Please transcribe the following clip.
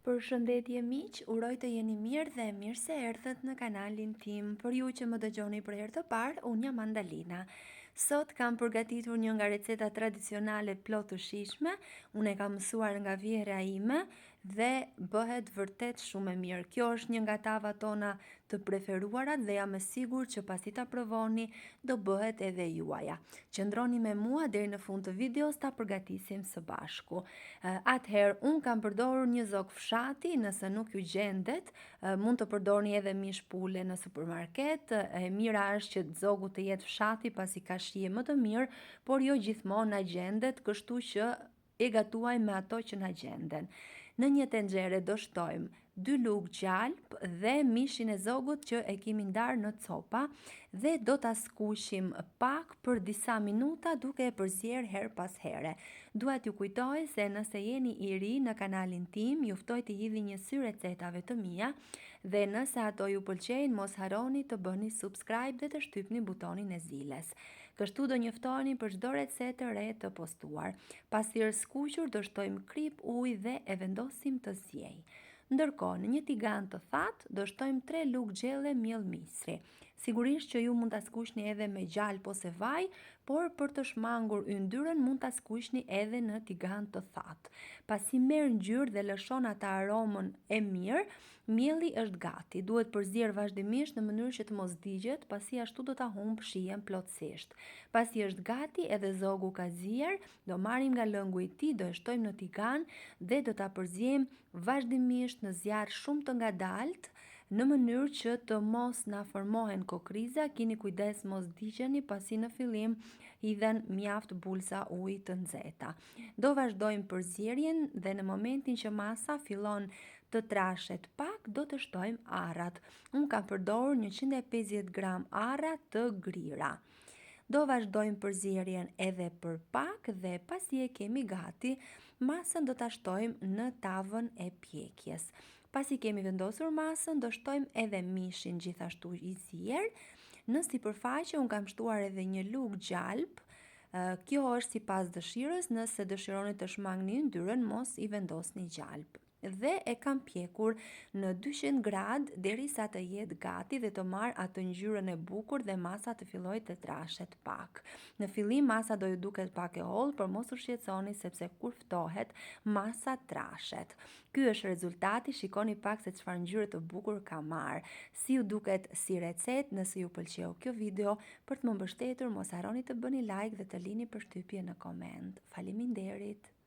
Përshëndetje miq, uroj të jeni mirë dhe mirë se erdhët në kanalin tim. Për ju që më dëgjoni për herë të parë, unë jam Andalina. Sot kam përgatitur një nga recetat tradicionale plot të shijshme. Unë e kam mësuar nga vjera ime dhe bëhet vërtet shumë e mirë. Kjo është një nga tavat tona të preferuarat dhe jam e sigurt që pasi ta provoni do bëhet edhe juaja. Qëndroni me mua deri në fund të videos ta përgatisim së bashku. Atëherë unë kam përdorur një zog fshati, nëse nuk ju gjendet, mund të përdorni edhe mish pule në supermarket. E mira është që zogu të jetë fshati pasi ka shije më të mirë, por jo gjithmonë na gjendet, kështu që e gatuaj me ato që na gjenden. Në një tenxhere do shtojmë 2 lugë gjalp dhe mishin e zogut që e kemi ndarë në copa dhe do ta skuqim pak për disa minuta duke e përzier her pas here. Dua t'ju kujtoj se nëse jeni i ri në kanalin tim, ju ftoj të hidhni një sy recetave të mia dhe nëse ato ju pëlqejnë, mos harroni të bëni subscribe dhe të shtypni butonin e ziles. Kështu do njoftoheni për çdo recetë të re të postuar. Pasi është skuqur, do shtojmë krip ujë dhe e vendosim të ziejë. Ndërkohë, në një tigan të thatë, do shtojmë 3 lugë gjelle miell misri. Sigurisht që ju mund ta skuqni edhe me gjalp ose vaj, por për të shmangur yndyrën mund ta skuqni edhe në tigan të thatë. Pasi merr ngjyrë dhe lëshon atë aromën e mirë, mielli është gati. Duhet përzier vazhdimisht në mënyrë që të mos digjet, pasi ashtu do ta humb shijen plotësisht. Pasi është gati edhe zogu ka zier, do marrim nga lëngu i tij, do e shtojmë në tigan dhe do ta përziejmë vazhdimisht në zjarr shumë të ngadalt, në mënyrë që të mos na formohen kokriza. Kini kujdes mos digjeni pasi në fillim hidhen mjaft bulsa ujë të nxehta. Do vazhdojmë përzierjen dhe në momentin që masa fillon të trashet pak, do të shtojmë arrat. Unë kam përdorur 150 gram arra të grira. Do vazhdojmë përzierjen edhe për pak dhe pasi e kemi gati, masën do ta shtojmë në tavën e pjekjes. Pasi kemi vendosur masën, do shtojmë edhe mishin gjithashtu i zier. Në sipërfaqe unë kam shtuar edhe një lugë gjalp. Kjo është sipas dëshirës, nëse dëshironi të shmangni yndyrën, mos i vendosni gjalp. Dhe e kam pjekur në 200 gradë derisa të jetë gati dhe të marrë atë ngjyrën e bukur dhe masa të fillojë të trashet pak. Në fillim masa do ju duket pak e hollë, por mos u shqetësoni sepse kur ftohet, masa trashet. Ky është rezultati, shikoni pak se çfarë ngjyre të bukur ka marrë. Si ju duket si recetë, nëse ju pëlqeu kjo video, për të më mbështetur mos harroni të bëni like dhe të lini përshtypje në koment. Faleminderit.